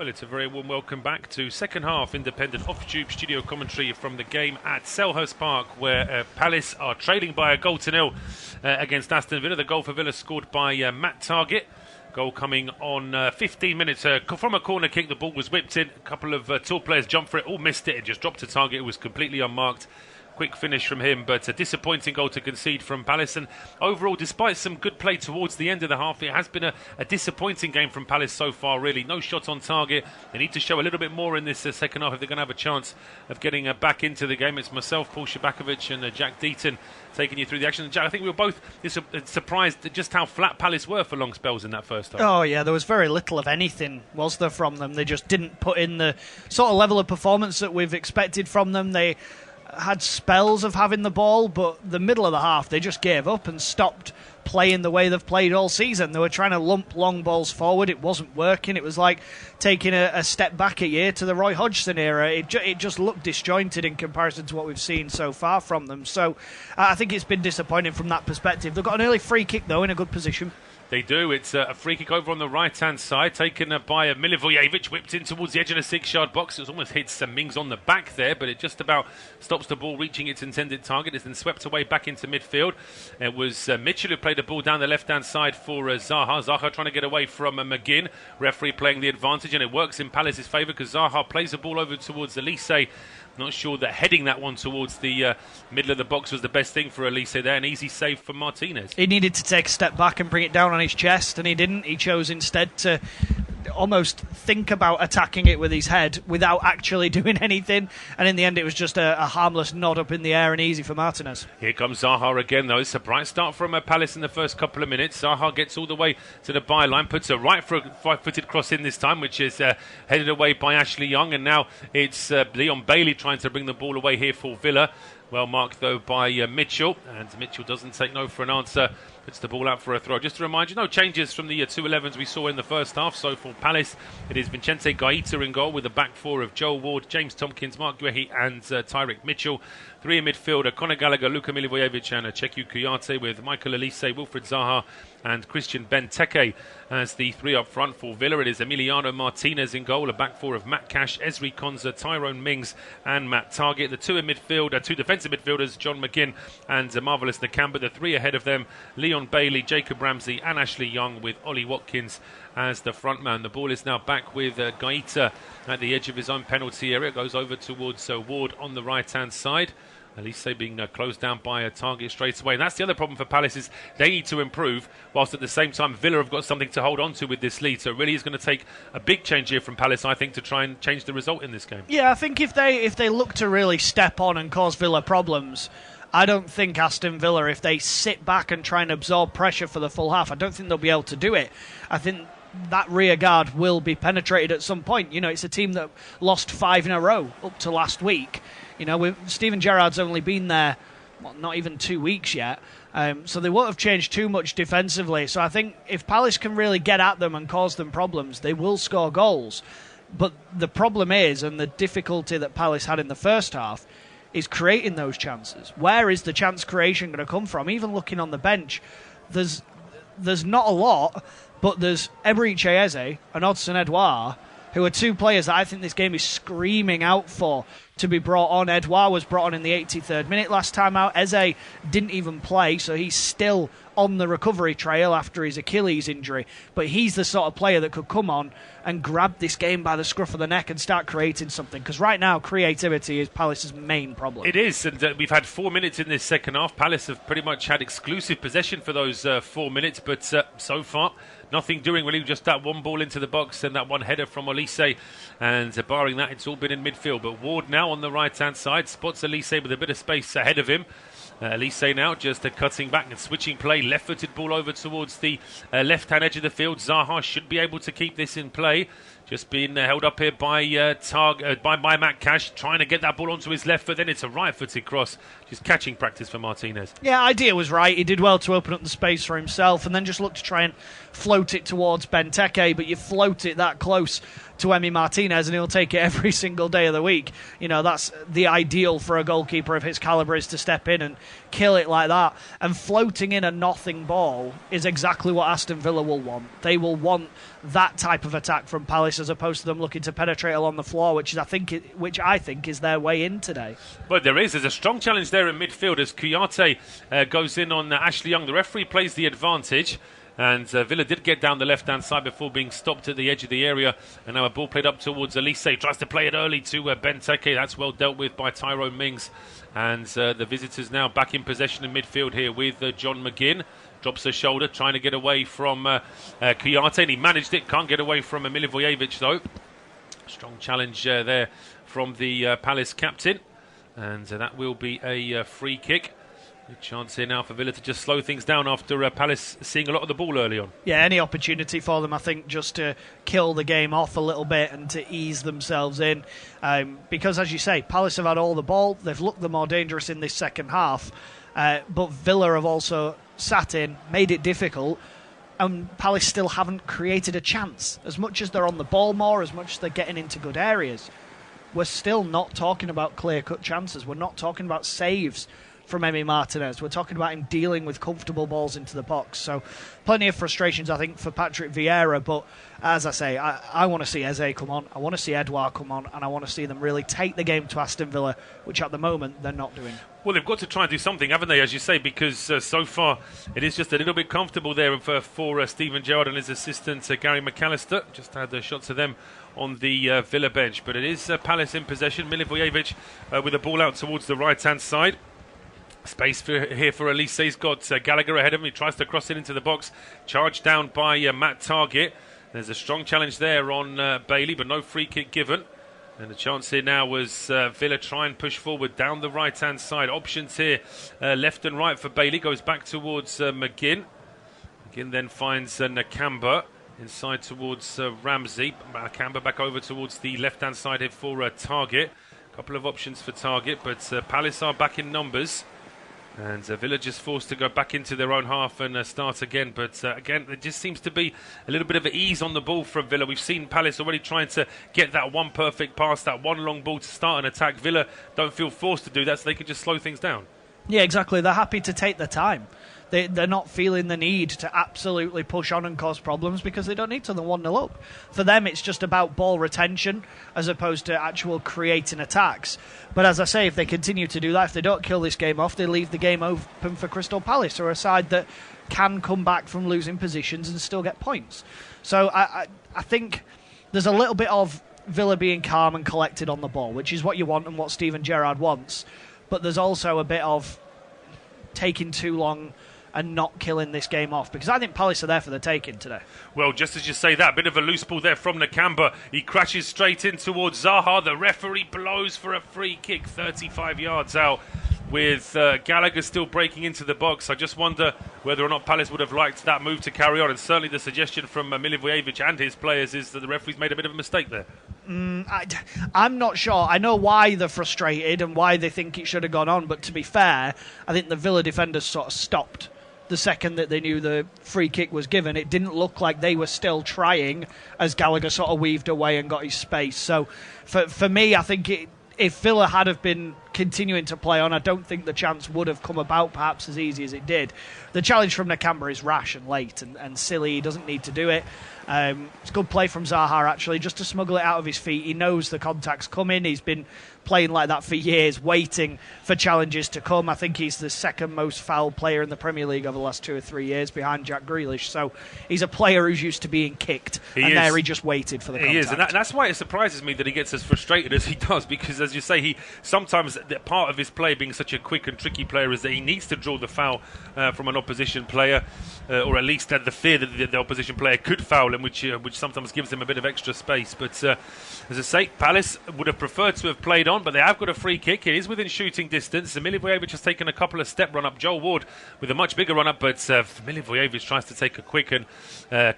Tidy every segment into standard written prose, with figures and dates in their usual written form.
Well, it's a very warm welcome back to second half independent off-tube studio commentary from the game at Selhurst Park, where Palace are trailing by a 1-0 against Aston Villa. The goal for Villa scored by Matt Targett. Goal coming on 15 minutes from a corner kick. The ball was whipped in. A couple of tall players jumped for it, all missed it. It just dropped to Targett. It was completely unmarked. Quick finish from him, but a disappointing goal to concede from Palace. And overall, despite some good play towards the end of the half, it has been a disappointing game from Palace so far, really. No shot on target. They need to show a little bit more in this second half if they're going to have a chance of getting back into the game. It's myself, Paul Szczerbakowicz, and Jack Deaton taking you through the action. Jack, I think we were both surprised at just how flat Palace were for long spells in that first half. Oh, yeah, there was very little of anything, was there, from them? They just didn't put in the sort of level of performance that we've expected from them. They had spells of having the ball, but the middle of the half they just gave up and stopped playing the way they've played all season. They were trying to lump long balls forward. It wasn't working. It was like taking a step back a year to the Roy Hodgson era. It just looked disjointed in comparison to what we've seen so far from them. So I think it's been disappointing from that perspective. They've got an early free kick, though, in a good position. They do. It's a free kick over on the right-hand side, taken by Milivojevic, whipped in towards the edge of the 6-yard box. It was almost hit Mings on the back there, but it just about stops the ball reaching its intended target. It's then swept away back into midfield. It was Mitchell who played the ball down the left-hand side for Zaha. Zaha trying to get away from McGinn. Referee playing the advantage, and it works in Palace's favour because Zaha plays the ball over towards Elise. Not sure that heading that one towards the middle of the box was the best thing for Elise there. An easy save from Martinez. He needed to take a step back and bring it down on his chest, and he didn't. He chose instead to almost think about attacking it with his head without actually doing anything, and in the end it was just a harmless nod up in the air and easy for Martinez. Here comes Zaha again, though. It's a bright start from Palace in the first couple of minutes. Zaha gets all the way to the byline, puts a right-footed cross in this time, which is headed away by Ashley Young, and now it's Leon Bailey trying to bring the ball away here for Villa. Well marked, though, by Mitchell, and Mitchell doesn't take no for an answer. Puts the ball out for a throw. Just to remind you, no changes from the 2 11s we saw in the first half. So for Palace, it is Vicente Gaeta in goal with a back four of Joel Ward, James Tompkins, Marc Guehi and Tyrick Mitchell. 3 in midfield, Conor Gallagher, Luka Milivojevic and Cheku Kuyate, with Michael Elise, Wilfried Zaha and Christian Benteke as the 3 up front for Villa. It is Emiliano Martinez in goal, a back four of Matt Cash, Ezri Konsa, Tyrone Mings and Matt Targett. The 2 in midfield, 2 defensive midfielders, John McGinn and Marvelous Nakamba. The 3 ahead of them, Leon Bailey, Jacob Ramsey and Ashley Young, with Ollie Watkins as the front man. The ball is now back with Gaeta at the edge of his own penalty area. It goes over towards Ward on the right-hand side. Elise being closed down by a target straight away. And that's the other problem for Palace, is they need to improve, whilst at the same time Villa have got something to hold on to with this lead. So it really is going to take a big change here from Palace, I think, to try and change the result in this game. Yeah, I think if they look to really step on and cause Villa problems, I don't think Aston Villa, if they sit back and try and absorb pressure for the full half, I don't think they'll be able to do it. I think that rear guard will be penetrated at some point. You know, it's a team that lost 5 in a row up to last week. You know, Steven Gerrard's only been there, not even 2 weeks yet, so they won't have changed too much defensively. So I think if Palace can really get at them and cause them problems, they will score goals. But the problem is, and the difficulty that Palace had in the first half, is creating those chances. Where is the chance creation going to come from? Even looking on the bench, there's not a lot, but there's Eberechi Eze and Odsonne Edouard, who are 2 players that I think this game is screaming out for to be brought on. Edouard was brought on in the 83rd minute last time out. Eze didn't even play, so he's still on the recovery trail after his Achilles injury. But he's the sort of player that could come on and grab this game by the scruff of the neck and start creating something. Because right now, creativity is Palace's main problem. It is, and we've had 4 minutes in this second half. Palace have pretty much had exclusive possession for those 4 minutes, but so far, nothing doing really, just that one ball into the box and that one header from Elise. And barring that, it's all been in midfield. But Ward now on the right-hand side spots Elise with a bit of space ahead of him. Elise now just cutting back and switching play. Left-footed ball over towards the left-hand edge of the field. Zaha should be able to keep this in play. Just being held up here by Matt Cash, trying to get that ball onto his left foot. Then it's a right-footed cross. Just catching practice for Martinez. Yeah, idea was right. He did well to open up the space for himself and then just looked to try and float it towards Benteke, but you float it that close to Emi Martinez and he'll take it every single day of the week. You know, that's the ideal for a goalkeeper of his calibre, is to step in and kill it like that. And floating in a nothing ball is exactly what Aston Villa will want. They will want that type of attack from Palace as opposed to them looking to penetrate along the floor, which I think is their way in today. But there's a strong challenge there in midfield as Kouyaté goes in on Ashley Young. The referee plays the advantage. And Villa did get down the left-hand side before being stopped at the edge of the area. And now a ball played up towards Elise. Tries to play it early to Benteke. That's well dealt with by Tyrone Mings. And the visitors now back in possession in midfield here with John McGinn. Drops her shoulder, trying to get away from Kouyaté. And he managed it. Can't get away from Milivojevic, though. Strong challenge there from the Palace captain. And that will be a free kick. Good chance here now for Villa to just slow things down after Palace seeing a lot of the ball early on. Yeah, any opportunity for them, I think, just to kill the game off a little bit and to ease themselves in. Because, as you say, Palace have had all the ball. They've looked the more dangerous in this second half. But Villa have also sat in, made it difficult, and Palace still haven't created a chance. As much as they're on the ball more, as much as they're getting into good areas, we're still not talking about clear-cut chances. We're not talking about saves from Emi Martinez. We're talking about him dealing with comfortable balls into the box. So plenty of frustrations, I think, for Patrick Vieira. But as I say, I want to see Eze come on. I want to see Edouard come on. And I want to see them really take the game to Aston Villa, which at the moment they're not doing. Well, they've got to try and do something, haven't they, as you say, because so far it is just a little bit comfortable there for Steven Gerrard and his assistant Gary McAllister. Just had the shots of them on the Villa bench. But it is Palace in possession. Milivojevic with the ball out towards the right-hand side. Space here for Elise. He's got Gallagher ahead of him. He tries to cross it into the box. Charged down by Matt Targett. There's a strong challenge there on Bailey, but no free kick given. And the chance here now was Villa try and push forward down the right-hand side. Options here, left and right for Bailey. Goes back towards McGinn. McGinn then finds Nakamba inside towards Ramsey. Nakamba back over towards the left-hand side here for Targett. A couple of options for Targett, but Palace are back in numbers. And Villa just forced to go back into their own half and start again. But again, there just seems to be a little bit of ease on the ball from Villa. We've seen Palace already trying to get that one perfect pass, that one long ball to start an attack. Villa don't feel forced to do that, so they can just slow things down. Yeah, exactly. They're happy to take their time. They're not feeling the need to absolutely push on and cause problems because they don't need to. They're 1-0 up. For them, it's just about ball retention as opposed to actual creating attacks. But as I say, if they continue to do that, if they don't kill this game off, they leave the game open for Crystal Palace, who are a side that can come back from losing positions and still get points. So I think there's a little bit of Villa being calm and collected on the ball, which is what you want and what Steven Gerrard wants. But there's also a bit of taking too long and not killing this game off, because I think Palace are there for the taking today. Well, just as you say that, bit of a loose ball there from Nakamba. He crashes straight in towards Zaha. The referee blows for a free kick 35 yards out with Gallagher still breaking into the box. I just wonder whether or not Palace would have liked that move to carry on, and certainly the suggestion from Milivojevic and his players is that the referee's made a bit of a mistake there. I'm not sure. I know why they're frustrated and why they think it should have gone on, but to be fair, I think the Villa defenders sort of stopped the second that they knew the free kick was given. It didn't look like they were still trying as Gallagher sort of weaved away and got his space. So for me, I think if Villa had have been continuing to play on, I don't think the chance would have come about perhaps as easy as it did. The challenge from Nakamba is rash and late and silly. He doesn't need to do it. It's good play from Zaha, actually, just to smuggle it out of his feet. He knows the contact's coming. He's been playing like that for years, waiting for challenges to come. I think he's the second most foul player in the Premier League over the last 2 or 3 years, behind Jack Grealish. So he's a player who's used to being kicked, there he just waited for the contact. He is, and that's why it surprises me that he gets as frustrated as he does, because, as you say, he sometimes part of his play, being such a quick and tricky player, is that he needs to draw the foul from an opposition player, or at least the fear that the opposition player could foul him, which sometimes gives him a bit of extra space. But as I say, Palace would have preferred to have played on, but they have got a free kick. It is within shooting distance. Milivojevic has taken a couple of step run-up. Joel Ward with a much bigger run-up, but Milivojevic tries to take a quick and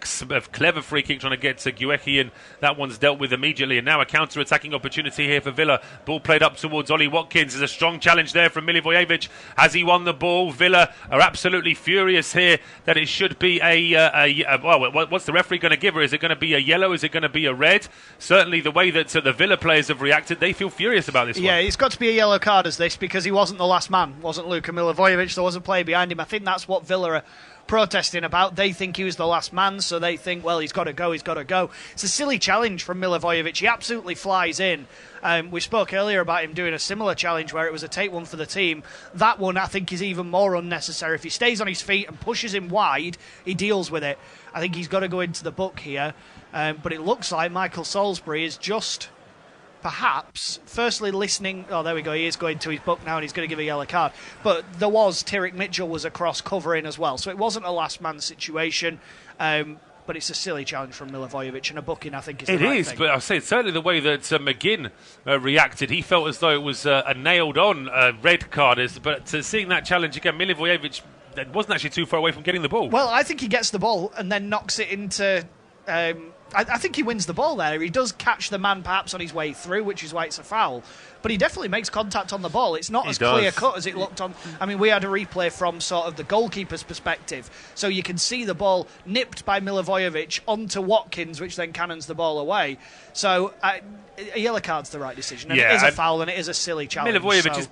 clever free kick, trying to get to Guehi, and that one's dealt with immediately. And now a counter-attacking opportunity here for Villa. Ball played up towards Ollie Watkins. There's a strong challenge there from Milivojevic. Has he won the ball? Villa are absolutely furious here that it should be what's the referee going to give her? Is it going to be a yellow? Is it going to be a red? Certainly the way that the Villa players have reacted, they feel furious about this one. Yeah, it's got to be a yellow card as this, because he wasn't the last man. Wasn't Luka Milivojevic. There was a player behind him. I think that's what Villa are protesting about. They think he was the last man, so they think, well, he's got to go. It's a silly challenge from Milivojevic. He absolutely flies in. We spoke earlier about him doing a similar challenge where it was a take one for the team. That one, I think, is even more unnecessary. If he stays on his feet and pushes him wide, he deals with it. I think he's got to go into the book here. But it looks like Michael Salisbury is just perhaps firstly listening. Oh, there we go. He is going to his book now and he's going to give a yellow card. But Tyrek Mitchell was across covering as well. So it wasn't a last man situation. But it's a silly challenge from Milivojevic, and a booking, I think, is the right thing. But I'll say certainly the way that McGinn reacted, he felt as though it was a nailed-on red card. But seeing that challenge again, Milivojevic wasn't actually too far away from getting the ball. Well, I think he gets the ball and then knocks it into... I think he wins the ball there. He does catch the man perhaps on his way through, which is why it's a foul. But he definitely makes contact on the ball. It's not as clear-cut as it looked on... I mean, we had a replay from sort of the goalkeeper's perspective. So you can see the ball nipped by Milivojevic onto Watkins, which then cannons the ball away. So a yellow card's the right decision. And it is a foul and it is a silly challenge. Milivojevic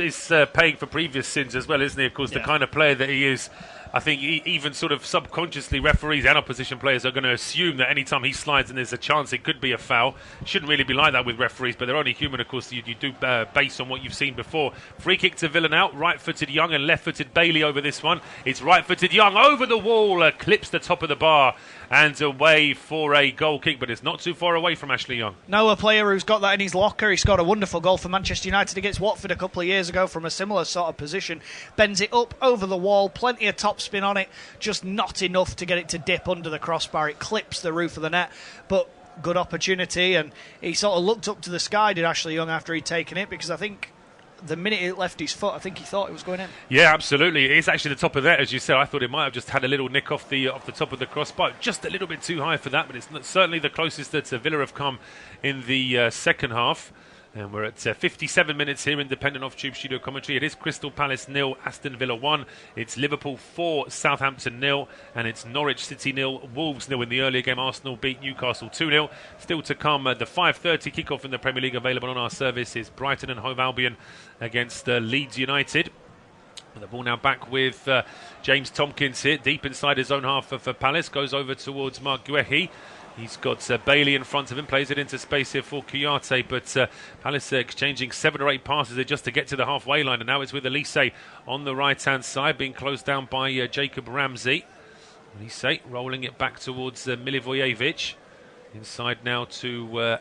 is paying for previous sins as well, isn't he? Of course, the kind of player that he is... I think even sort of subconsciously referees and opposition players are going to assume that any time he slides and there's a chance it could be a foul. Shouldn't really be like that with referees, but they're only human, of course. You do based on what you've seen before. Free kick to Villa now. Right-footed Young and left-footed Bailey over this one. It's right-footed Young over the wall, clips the top of the bar and away for a goal kick, but it's not too far away from Ashley Young. No, a player who's got that in his locker. He scored a wonderful goal for Manchester United against Watford a couple of years ago from a similar sort of position. Bends it up over the wall, plenty of topspin on it, just not enough to get it to dip under the crossbar. It clips the roof of the net, but good opportunity, and he sort of looked up to the sky, did Ashley Young, after he'd taken it, because I think the minute it left his foot, I think he thought it was going in. Yeah, absolutely. It's actually the top of that, as you said. I thought it might have just had a little nick off the top of the crossbar, just a little bit too high for that, but it's certainly the closest that Villa have come in the second half. And we're at 57 minutes here, independent off Tube Studio commentary. It is Crystal Palace 0, Aston Villa 1. It's Liverpool 4, Southampton 0. And it's Norwich City 0, Wolves 0 in the earlier game. Arsenal beat Newcastle 2-0. Still to come, the 5:30 kickoff in the Premier League available on our service is Brighton and Hove Albion against Leeds United. The ball now back with James Tompkins here, deep inside his own half for Palace. Goes over towards Marc Guehi. He's got Bailey in front of him, plays it into space here for Kouyaté, but Palace exchanging 7 or 8 passes just to get to the halfway line, and now it's with Elise on the right-hand side, being closed down by Jacob Ramsey. Elise rolling it back towards Milivojevic. Inside now to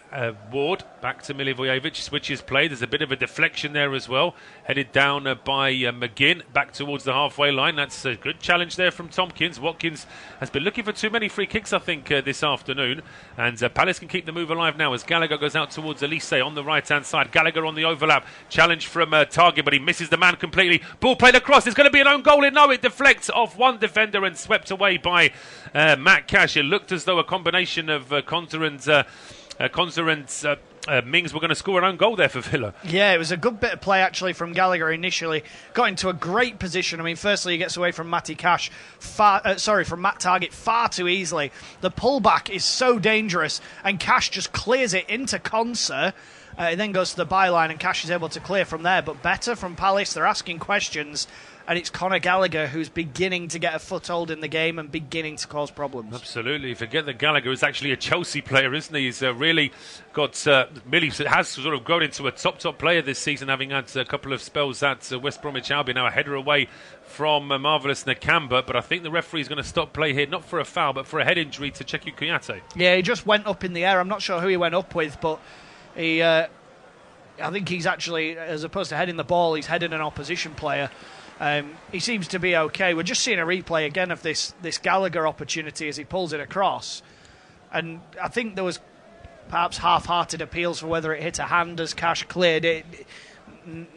Ward, back to Milivojevic, switches play. There's a bit of a deflection there as well. Headed down by McGinn, back towards the halfway line. That's a good challenge there from Tompkins. Watkins has been looking for too many free kicks, I think, this afternoon. And Palace can keep the move alive now as Gallagher goes out towards Elise on the right-hand side. Gallagher on the overlap. Challenge from Target, but he misses the man completely. Ball played across. It's going to be an own goal. No, it deflects off one defender and swept away by Matt Cash. It looked as though a combination of Konza and Mings were going to score an own goal there for Villa. Yeah, it was a good bit of play actually from Gallagher initially. Got into a great position. I mean, firstly he gets away from Matty Cash, from Matt Target far too easily. The pullback is so dangerous, and Cash just clears it into Konza. It then goes to the byline, and Cash is able to clear from there. But better from Palace. They're asking questions. And it's Conor Gallagher who's beginning to get a foothold in the game and beginning to cause problems. Absolutely. Forget that Gallagher is actually a Chelsea player, isn't he? He's really got... really has sort of grown into a top player this season, having had a couple of spells at West Bromwich Albion. Now a header away from Marvellous Nakamba. But I think the referee's going to stop play here, not for a foul, but for a head injury to Cheku Kouyaté. Yeah, he just went up in the air. I'm not sure who he went up with, but he... I think he's actually, as opposed to heading the ball, he's heading an opposition player. He seems to be okay. We're just seeing a replay again of this Gallagher opportunity as he pulls it across. And I think there was perhaps half-hearted appeals for whether it hit a hand as Cash cleared it.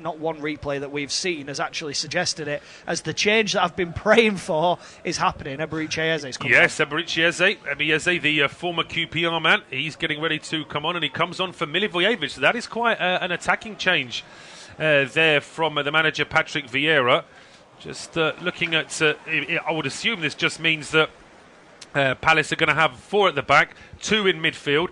Not one replay that we've seen has actually suggested it, as the change that I've been praying for is happening. Eberechi Eze is coming on. Eberechi Eze, the former QPR man, he's getting ready to come on, and he comes on for Milivojevic. So that is quite an attacking change there from the manager Patrick Vieira. Just looking at, I would assume this just means that Palace are going to have 4 at the back, 2 in midfield,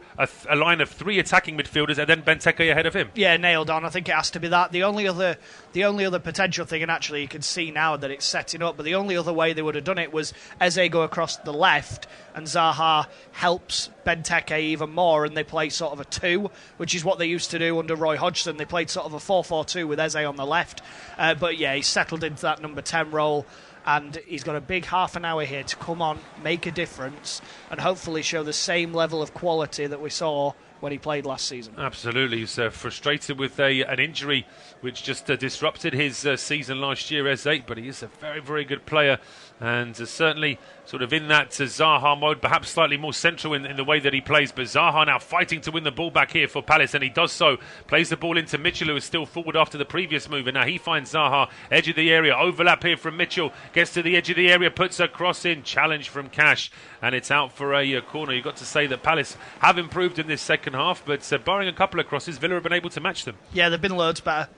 a line of 3 attacking midfielders, and then Benteke ahead of him. Yeah, nailed on. I think it has to be that. The only other potential thing, and actually you can see now that it's setting up, but the only other way they would have done it was Eze go across the left, and Zaha helps Benteke even more, and they play sort of a 2, which is what they used to do under Roy Hodgson. They played sort of a 4-4-2 with Eze on the left. But yeah, he's settled into that number 10 role. And he's got a big half an hour here to come on, make a difference, and hopefully show the same level of quality that we saw when he played last season. Absolutely. He's frustrated with an injury which just disrupted his season last year, Eze, but he is a very, very good player, and certainly sort of in that Zaha mode, perhaps slightly more central in the way that he plays. But Zaha now fighting to win the ball back here for Palace, and he does so. Plays the ball into Mitchell, who is still forward after the previous move, and now he finds Zaha, edge of the area, overlap here from Mitchell, gets to the edge of the area, puts a cross in, challenge from Cash, and it's out for a corner. You've got to say that Palace have improved in this second half, but barring a couple of crosses, Villa have been able to match them. Yeah, they've been loads better.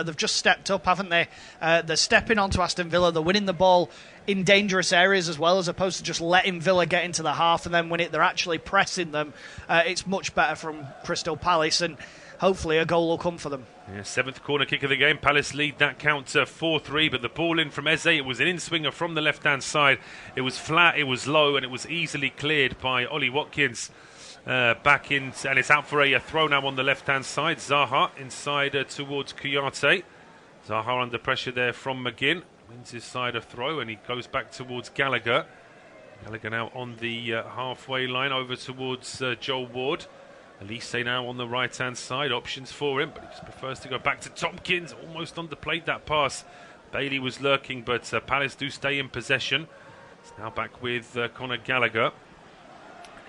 They've just stepped up, haven't they? They're stepping onto Aston Villa. They're winning the ball in dangerous areas as well, as opposed to just letting Villa get into the half and then win it. They're actually pressing them. It's much better from Crystal Palace, and hopefully a goal will come for them. Yeah, 7th corner kick of the game. Palace lead that count 4-3, but the ball in from Eze. It was an in-swinger from the left-hand side. It was flat, it was low, and it was easily cleared by Ollie Watkins. Back in, and it's out for a throw now on the left-hand side. Zaha inside towards Kouyaté. Zaha under pressure there from McGinn. Wins his side a throw, and he goes back towards Gallagher. Gallagher now on the halfway line over towards Joel Ward. Elise now on the right-hand side. Options for him, but he just prefers to go back to Tompkins. Almost underplayed that pass. Bailey was lurking, but Palace do stay in possession. It's now back with Conor Gallagher.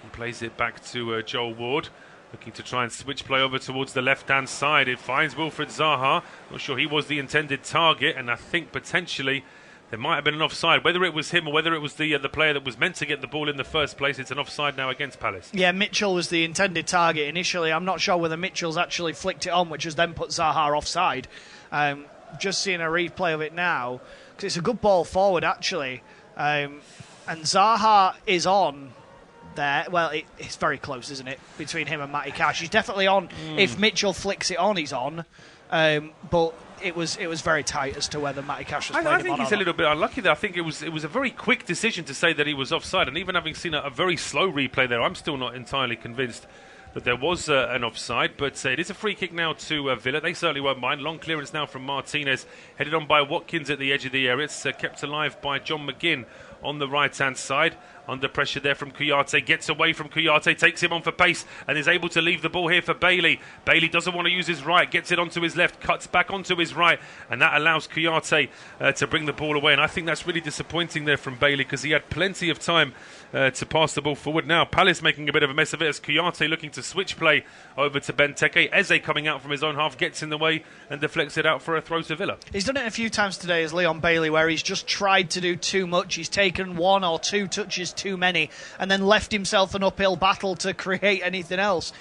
He plays it back to Joel Ward, looking to try and switch play over towards the left-hand side. It finds Wilfred Zaha. Not sure he was the intended target, and I think potentially there might have been an offside. Whether it was him or whether it was the player that was meant to get the ball in the first place, it's an offside now against Palace. Yeah, Mitchell was the intended target initially. I'm not sure whether Mitchell's actually flicked it on, which has then put Zaha offside. Just seeing a replay of it now, because it's a good ball forward, actually. And Zaha is on there. Well, it's very close, isn't it, between him and Matty Cash? He's definitely on. If Mitchell flicks it on, he's on. But it was very tight as to whether Matty Cash was playing him on. I think he's a little bit unlucky there. I think it was a very quick decision to say that he was offside, and even having seen a very slow replay there, I'm still not entirely convinced that there was an offside, but it is a free kick now to Villa. They certainly won't mind. Long clearance now from Martinez, headed on by Watkins at the edge of the area. It's kept alive by John McGinn on the right-hand side. Under pressure there from Kouyaté, gets away from Kouyaté, takes him on for pace, and is able to leave the ball here for Bailey. Bailey doesn't want to use his right, gets it onto his left, cuts back onto his right, and that allows Kouyaté to bring the ball away. And I think that's really disappointing there from Bailey, because he had plenty of time to pass the ball forward. Now Palace making a bit of a mess of it as Kouyaté looking to switch play over to Benteke. Eze coming out from his own half, gets in the way and deflects it out for a throw to Villa. He's done it a few times today as Leon Bailey, where he's just tried to do too much. He's taken 1 or 2 touches too many and then left himself an uphill battle to create anything else.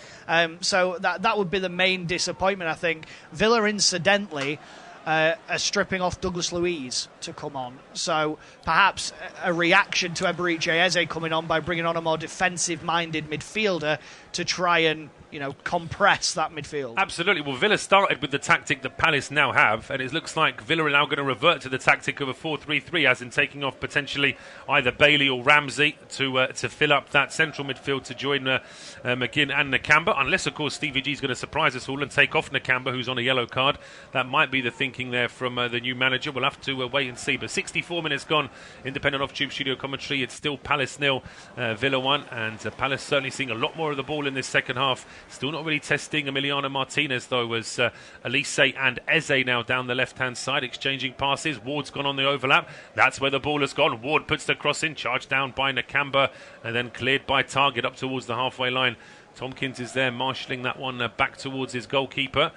So that would be the main disappointment, I think. Villa, incidentally, are stripping off Douglas Luiz to come on. So perhaps a reaction to Eberechi Eze coming on by bringing on a more defensive-minded midfielder to try and, compress that midfield. Absolutely. Well, Villa started with the tactic that Palace now have, and it looks like Villa are now going to revert to the tactic of a 4-3-3, as in taking off potentially either Bailey or Ramsey to fill up that central midfield to join McGinn and Nakamba, unless, of course, Stevie G is going to surprise us all and take off Nakamba, who's on a yellow card. That might be the thinking there from the new manager. We'll have to wait and see. But 64 minutes gone, independent off-tube studio commentary. It's still Palace 0, Villa 1, and Palace certainly seeing a lot more of the ball in this second half. Still not really testing Emiliano Martinez, though, as Elise and Eze now down the left-hand side, exchanging passes. Ward's gone on the overlap. That's where the ball has gone. Ward puts the cross in, charged down by Nakamba, and then cleared by Target up towards the halfway line. Tompkins is there, marshalling that one back towards his goalkeeper.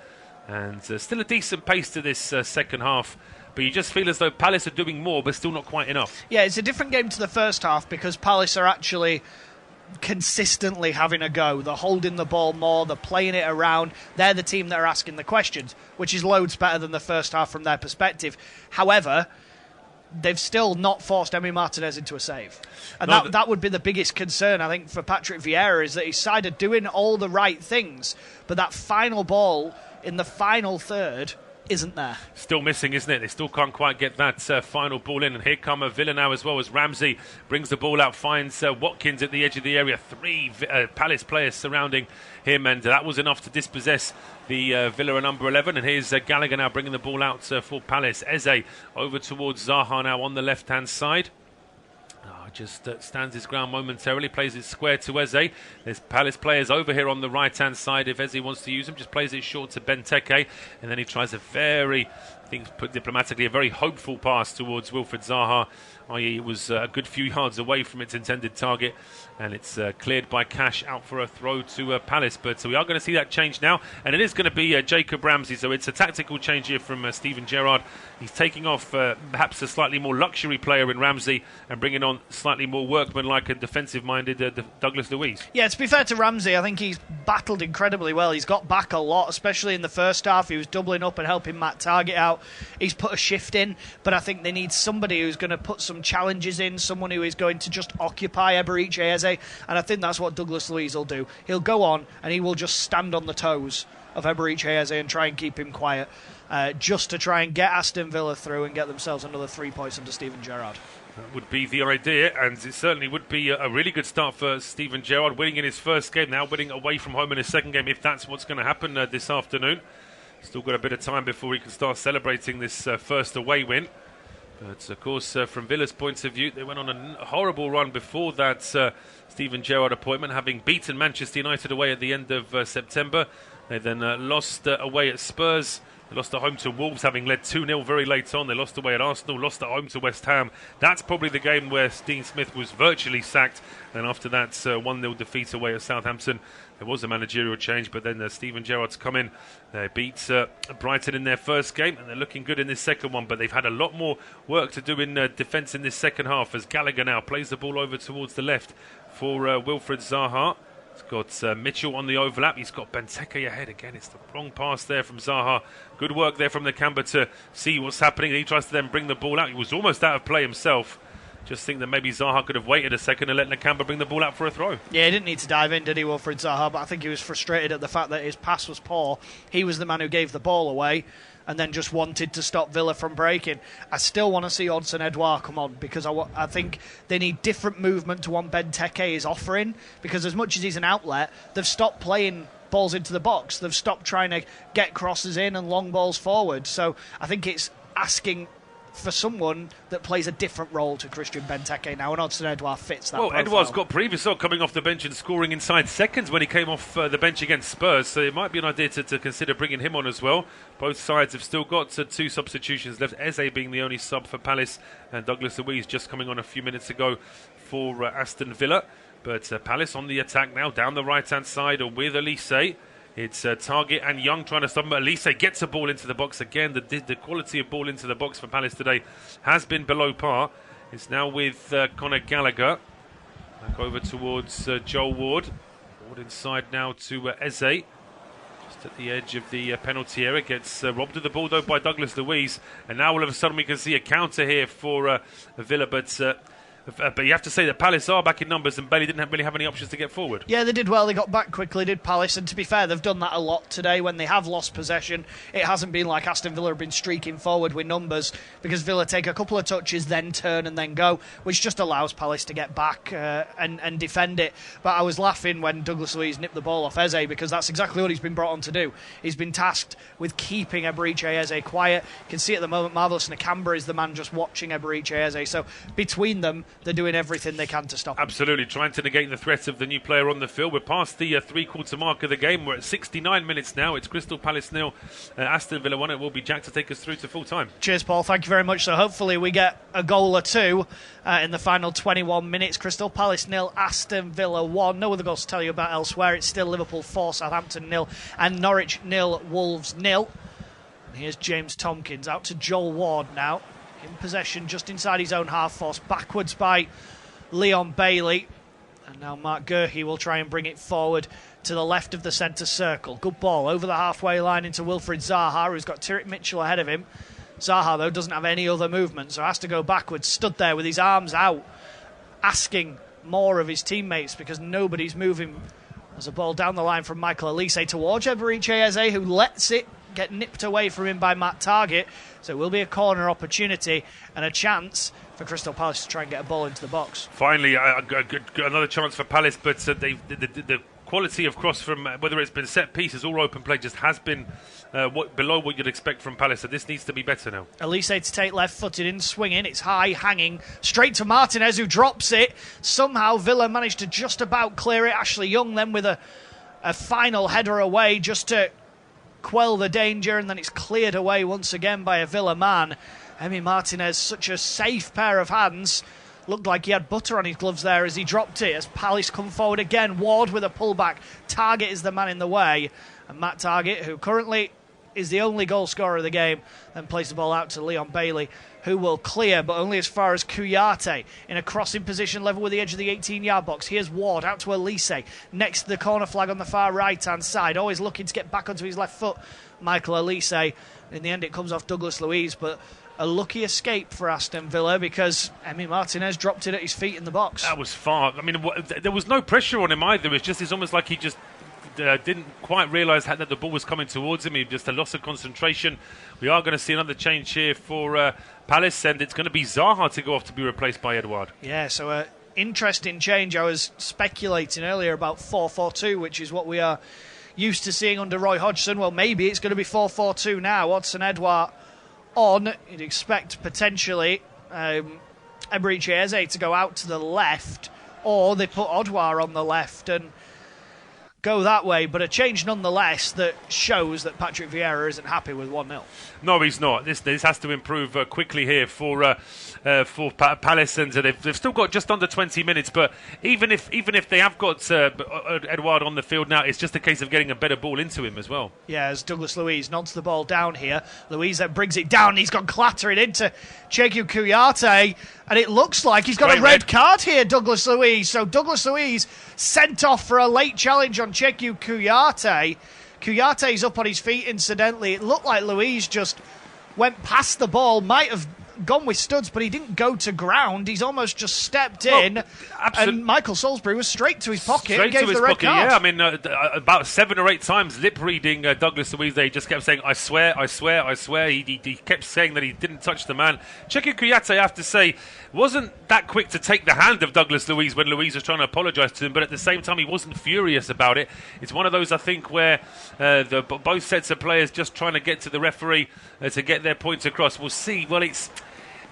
And still a decent pace to this second half. But you just feel as though Palace are doing more, but still not quite enough. Yeah, it's a different game to the first half, because Palace are actually consistently having a go. They're holding the ball more, they're playing it around. They're the team that are asking the questions, which is loads better than the first half from their perspective. However, they've still not forced Emi Martinez into a save. And No, that would be the biggest concern, I think, for Patrick Vieira, is that his side are doing all the right things, but that final ball in the final third isn't there. Still missing, isn't it? They still can't quite get that final ball in. And here come Villa now as well, as Ramsey brings the ball out, finds Watkins at the edge of the area. 3 Palace players surrounding him, and that was enough to dispossess the Villa number 11. And here's Gallagher now bringing the ball out for Palace. Eze over towards Zaha now on the left-hand side. Just stands his ground momentarily, plays it square to Eze. There's Palace players over here on the right-hand side. If Eze wants to use them, just plays it short to Benteke. And then he tries a very, I think put diplomatically, a very hopeful pass towards Wilfried Zaha. I.e. it was a good few yards away from its intended target. And it's cleared by Cash out for a throw to Palace. But we are going to see that change now. And it is going to be Jacob Ramsey. So it's a tactical change here from Steven Gerrard. He's taking off perhaps a slightly more luxury player in Ramsey and bringing on slightly more workmanlike and defensive-minded Douglas Luiz. Yeah, to be fair to Ramsey, I think he's battled incredibly well. He's got back a lot, especially in the first half. He was doubling up and helping Matt Targett out. He's put a shift in, but I think they need somebody who's going to put some challenges in, someone who is going to just occupy Eberechi Eze, and I think that's what Douglas Luiz will do. He'll go on and he will just stand on the toes of Eberechi Eze and try and keep him quiet, just to try and get Aston Villa through and get themselves another 3 points under Steven Gerrard. That would be the idea, and it certainly would be a really good start for Steven Gerrard, winning in his first game, now winning away from home in his second game, if that's what's going to happen this afternoon. Still got a bit of time before he can start celebrating this first away win. But, of course, from Villa's point of view, they went on a horrible run before that Steven Gerrard appointment, having beaten Manchester United away at the end of September. They then lost away at Spurs. They lost at home to Wolves, having led 2-0 very late on. They lost away at Arsenal, lost at home to West Ham. That's probably the game where Dean Smith was virtually sacked. And after that 1-0 defeat away at Southampton, there was a managerial change, but then Steven Gerrard's come in. They beat Brighton in their first game, and they're looking good in this second one, but they've had a lot more work to do in defence in this second half, as Gallagher now plays the ball over towards the left for Wilfried Zaha. He's got Mitchell on the overlap. He's got Benteke ahead again. It's the wrong pass there from Zaha. Good work there from the Camber to see what's happening. He tries to then bring the ball out. He was almost out of play himself. Just think that maybe Zaha could have waited a second and let Nakamba bring the ball out for a throw. Yeah, he didn't need to dive in, did he, Wilfried Zaha? But I think he was frustrated at the fact that his pass was poor. He was the man who gave the ball away and then just wanted to stop Villa from breaking. I still want to see Odsonne Edouard come on, because I think they need different movement to what Benteke is offering, because as much as he's an outlet, they've stopped playing balls into the box. They've stopped trying to get crosses in and long balls forward. So I think it's asking for someone that plays a different role to Christian Benteke now, and Odsonne Edouard fits that profile. Edouard's got previous coming off the bench and scoring inside seconds when he came off the bench against Spurs, so it might be an idea to consider bringing him on as well. Both sides have still got 2 substitutions left, Eze being the only sub for Palace, and Douglas Luiz just coming on a few minutes ago for Aston Villa. But Palace on the attack now, down the right-hand side with Elise. It's Targett and Young trying to stop him. Elise gets a ball into the box again. The quality of ball into the box for Palace today has been below par. It's now with Conor Gallagher. Back over towards Joel Ward. Ward inside now to Eze. Just at the edge of the penalty area. Gets robbed of the ball though by Douglas Luiz. And now all of a sudden we can see a counter here for Villa. But you have to say that Palace are back in numbers, and Bailey didn't really have any options to get forward. Yeah, they did well. They got back quickly, did Palace. And to be fair, they've done that a lot today when they have lost possession. It hasn't been like Aston Villa have been streaking forward with numbers, because Villa take a couple of touches, then turn and then go, which just allows Palace to get back and defend it. But I was laughing when Douglas Luiz nipped the ball off Eze, because that's exactly what he's been brought on to do. He's been tasked with keeping Eberechi Eze quiet. You can see at the moment Marvelous Nakamba is the man just watching Eberechi Eze. So between them, they're doing everything they can to stop him. Absolutely, trying to negate the threat of the new player on the field. We're past the 3-quarter mark of the game. We're at 69 minutes now. It's Crystal Palace 0, Aston Villa 1. It will be Jack to take us through to full time. Cheers, Paul. Thank you very much. So hopefully we get a goal or two in the final 21 minutes. Crystal Palace 0, Aston Villa 1. No other goals to tell you about elsewhere. It's still Liverpool 4, Southampton 0, and Norwich 0, Wolves 0. And here's James Tompkins out to Joel Ward now. In possession just inside his own half, forced backwards by Leon Bailey. And now Marc Guehi will try and bring it forward to the left of the centre circle. Good ball over the halfway line into Wilfried Zaha, who's got Tyrick Mitchell ahead of him. Zaha, though, doesn't have any other movement, so has to go backwards, stood there with his arms out, asking more of his teammates because nobody's moving. There's a ball down the line from Michael Elise towards Eberechi Eze, who lets it get nipped away from him by Matt Targett. So it will be a corner opportunity and a chance for Crystal Palace to try and get a ball into the box. Finally, another chance for Palace, but the quality of cross from whether it's been set pieces or open play just has been below what you'd expect from Palace. So this needs to be better now. Elise to take left-footed in, swinging. It's high, hanging straight to Martinez, who drops it. Somehow Villa managed to just about clear it. Ashley Young then with a final header away just to quell the danger, and then it's cleared away once again by a Villa man. Emi Martinez, such a safe pair of hands. Looked like he had butter on his gloves there as he dropped it. As Palace come forward again, Ward with a pullback. Targett is the man in the way. And Matt Targett, who currently is the only goal scorer of the game, then plays the ball out to Leon Bailey, who will clear, but only as far as Kouyaté in a crossing position level with the edge of the 18-yard box. Here's Ward out to Elise, next to the corner flag on the far right-hand side, always looking to get back onto his left foot. Michael Elise. In the end, it comes off Douglas Luiz, but a lucky escape for Aston Villa because Emi Martinez dropped it at his feet in the box. That was far. I mean, there was no pressure on him either. It's almost like he just didn't quite realise that the ball was coming towards him. He just a loss of concentration. We are going to see another change here for Palace, and it's going to be Zaha to go off to be replaced by Edouard. Yeah, so an interesting change. I was speculating earlier about 4-4-2, which is what we are used to seeing under Roy Hodgson. Well, maybe it's going to be 4-4-2 now. Odsonne Edouard on. You'd expect potentially Eberechi Eze to go out to the left, or they put Edouard on the left and go that way, but a change nonetheless that shows that Patrick Vieira isn't happy with 1-0. No, he's not. This has to improve quickly here for Palace, and they've still got just under 20 minutes. But even if they have got Edouard on the field now, it's just a case of getting a better ball into him as well. Yeah, as Douglas Luiz nods the ball down here. Luiz brings it down. He's gone clattering into Cheikhou Kouyaté, and it looks like he's got a red card here, Douglas Luiz. So Douglas Luiz sent off for a late challenge on Cheikhou Kouyaté. Kouyaté's up on his feet, incidentally. It looked like Luiz just went past the ball, might have gone with studs, but he didn't go to ground. He's almost just stepped in, and Michael Salisbury was straight to his pocket and gave the red card. Yeah, I mean, about 7 or 8 times lip-reading Douglas Luiz. He just kept saying, I swear, I swear, I swear. He kept saying that he didn't touch the man. Cheikhou Kouyaté, I have to say, wasn't that quick to take the hand of Douglas Luiz when Luiz was trying to apologise to him, but at the same time, he wasn't furious about it. It's one of those, I think, where both sets of players just trying to get to the referee to get their points across. We'll see. Well,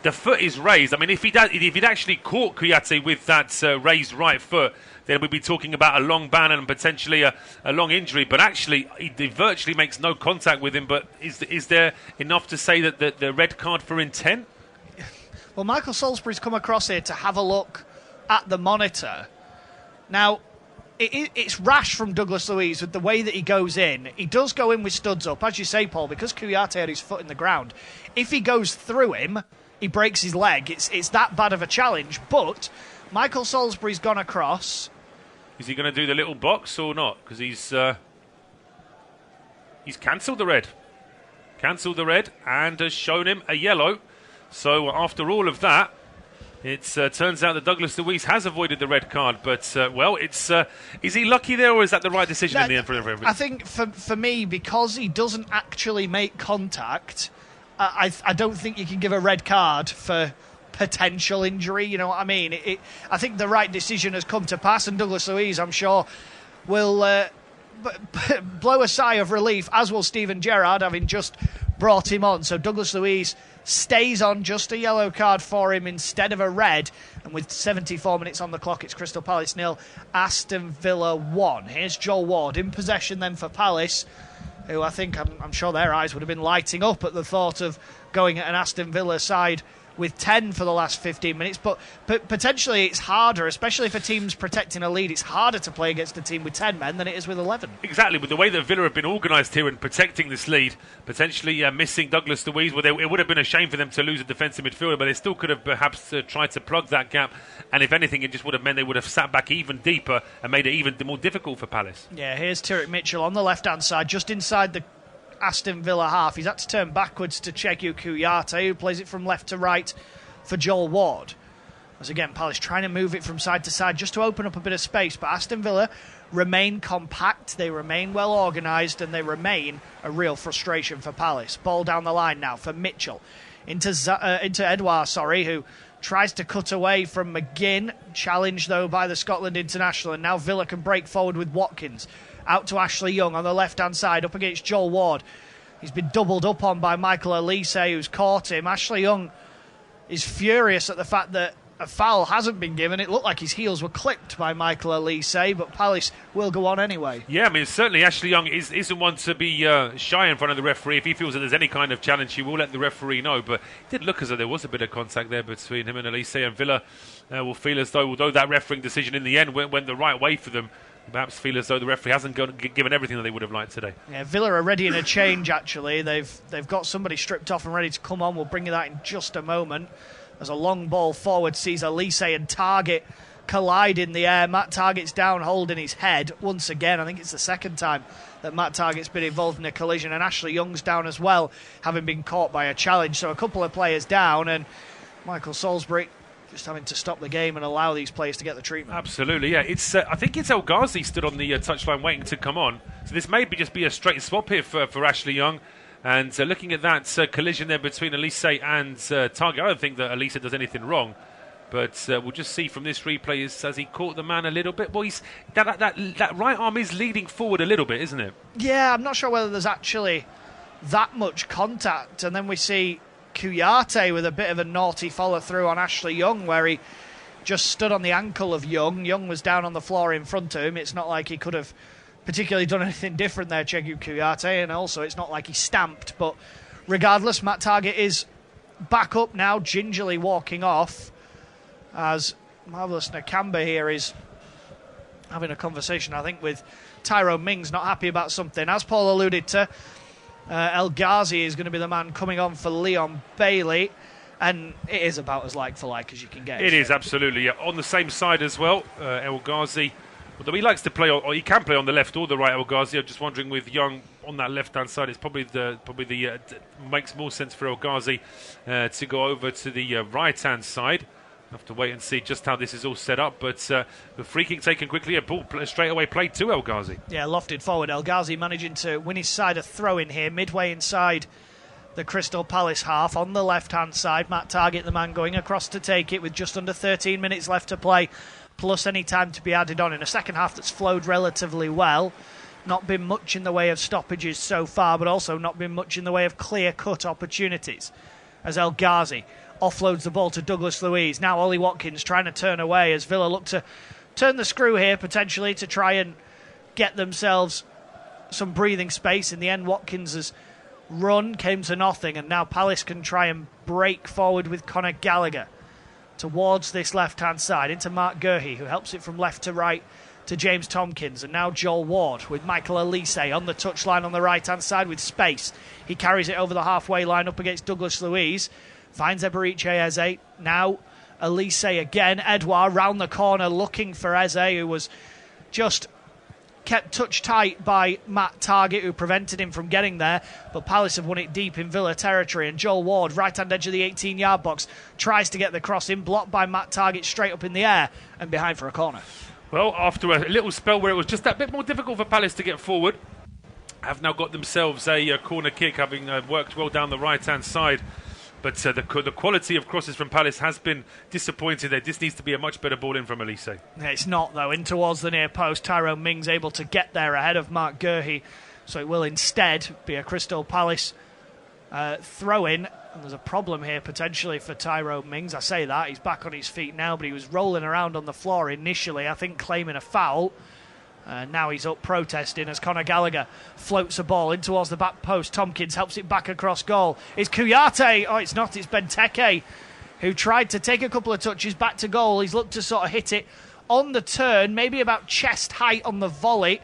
the foot is raised. I mean, if he'd actually caught Kouyaté with that raised right foot, then we'd be talking about a long ban and potentially a long injury. But actually, he virtually makes no contact with him. But is there enough to say that the red card for intent? Well, Michael Salisbury's come across here to have a look at the monitor. Now, it's rash from Douglas Luiz with the way that he goes in. He does go in with studs up, as you say, Paul, because Kouyaté had his foot in the ground. If he goes through him, he breaks his leg. It's that bad of a challenge. But Michael Salisbury's gone across. Is he going to do the little box or not? Because he's cancelled the red. Cancelled the red and has shown him a yellow. So after all of that, it turns out that Douglas Luiz has avoided the red card. But, is he lucky there, or is that the right decision in the end for everyone? I think for me, because he doesn't actually make contact, I don't think you can give a red card for potential injury. You know what I mean? I think the right decision has come to pass, and Douglas Luiz, I'm sure, will blow a sigh of relief, as will Steven Gerrard, having just brought him on. So Douglas Luiz stays on, just a yellow card for him instead of a red. And with 74 minutes on the clock, it's Crystal Palace 0, Aston Villa 1. Here's Joel Ward in possession then for Palace, who I think, I'm sure their eyes would have been lighting up at the thought of going at an Aston Villa side with 10 for the last 15 minutes, but potentially it's harder, especially for teams protecting a lead. It's harder to play against a team with 10 men than it is with 11. Exactly, with the way that Villa have been organised here and protecting this lead, potentially missing Douglas Luiz, well, it would have been a shame for them to lose a defensive midfielder, but they still could have perhaps tried to plug that gap, and if anything, it just would have meant they would have sat back even deeper and made it even more difficult for Palace. Yeah, here's Tyrek Mitchell on the left-hand side, just inside the Aston Villa half. He's had to turn backwards to Chegu Kouyaté, who plays it from left to right for Joel Ward. As again, Palace trying to move it from side to side just to open up a bit of space, but Aston Villa remain compact, they remain well organised, and they remain a real frustration for Palace. Ball down the line now for Mitchell into Edouard, who tries to cut away from McGinn, challenged though by the Scotland international, and now Villa can break forward with Watkins. Out to Ashley Young on the left-hand side, up against Joel Ward. He's been doubled up on by Michael Elise, who's caught him. Ashley Young is furious at the fact that a foul hasn't been given. It looked like his heels were clipped by Michael Elise, but Palace will go on anyway. Yeah, I mean, certainly Ashley Young isn't one to be shy in front of the referee. If he feels that there's any kind of challenge, he will let the referee know. But it did look as though there was a bit of contact there between him and Elise, and Villa will feel as though, although that refereeing decision in the end went the right way for them, perhaps feel as though the referee hasn't given everything that they would have liked today. Yeah, Villa are ready in a change, actually. They've got somebody stripped off and ready to come on. We'll bring you that in just a moment. As a long ball forward sees Elise and Targett collide in the air. Matt Targett's down holding his head once again. I think it's the second time that Matt Targett's been involved in a collision, and Ashley Young's down as well, having been caught by a challenge. So a couple of players down, and Michael Salisbury just having to stop the game and allow these players to get the treatment. Absolutely, yeah. It's I think it's El Ghazi stood on the touchline waiting to come on. So this may just be a straight swap here for Ashley Young. And looking at that collision there between Elise and Targett, I don't think that Elise does anything wrong. But we'll just see from this replay, as he caught the man a little bit. Well, that right arm is leading forward a little bit, isn't it? Yeah, I'm not sure whether there's actually that much contact. And then we see Kouyaté with a bit of a naughty follow-through on Ashley Young, where he just stood on the ankle of Young. Young was down on the floor in front of him. It's not like he could have particularly done anything different there, Chegu Kouyaté, and also it's not like he stamped. But regardless, Matt Targett is back up now, gingerly walking off, as Marvellous Nakamba here is having a conversation, I think, with Tyrone Mings, not happy about something. As Paul alluded to, El Ghazi is going to be the man coming on for Leon Bailey, and it is about as like for like as you can get. It is, absolutely, yeah. On the same side as well, El Ghazi, although he likes to play, or he can play on the left or the right, El Ghazi. I'm just wondering with Young on that left-hand side, it's probably makes more sense for El Ghazi to go over to the right-hand side. We'll have to wait and see just how this is all set up, but the free kick taken quickly, a ball straight away played to El Ghazi. Yeah, lofted forward. El Ghazi managing to win his side a throw-in here, midway inside the Crystal Palace half. On the left-hand side, Matt Targett, the man going across to take it with just under 13 minutes left to play, plus any time to be added on in a second half that's flowed relatively well. Not been much in the way of stoppages so far, but also not been much in the way of clear-cut opportunities. As El Ghazi offloads the ball to Douglas Luiz. Now Ollie Watkins trying to turn away as Villa look to turn the screw here, potentially, to try and get themselves some breathing space. In the end, Watkins' run came to nothing, and now Palace can try and break forward with Conor Gallagher towards this left-hand side, into Marc Guehi, who helps it from left to right to James Tompkins, and now Joel Ward with Michael Elise on the touchline on the right-hand side with space. He carries it over the halfway line up against Douglas Luiz, finds Eberiche Eze, now Elise again. Edouard round the corner looking for Eze, who was just kept touch tight by Matt Targett, who prevented him from getting there, but Palace have won it deep in Villa territory, and Joel Ward, right-hand edge of the 18-yard box, tries to get the cross in, blocked by Matt Targett straight up in the air and behind for a corner. Well, after a little spell where it was just that bit more difficult for Palace to get forward, have now got themselves a corner kick, having worked well down the right-hand side. But the quality of crosses from Palace has been disappointing there. This needs to be a much better ball in from Elise. It's not, though. In towards the near post, Tyrone Mings able to get there ahead of Marc Guehi. So it will instead be a Crystal Palace throw-in. And there's a problem here potentially for Tyrone Mings. I say that, he's back on his feet now, but he was rolling around on the floor initially, I think claiming a foul. Now he's up protesting as Conor Gallagher floats a ball in towards the back post. Tompkins helps it back across goal. It's Kouyaté. Oh, it's not. It's Benteke, who tried to take a couple of touches back to goal. He's looked to sort of hit it on the turn, maybe about chest height on the volley.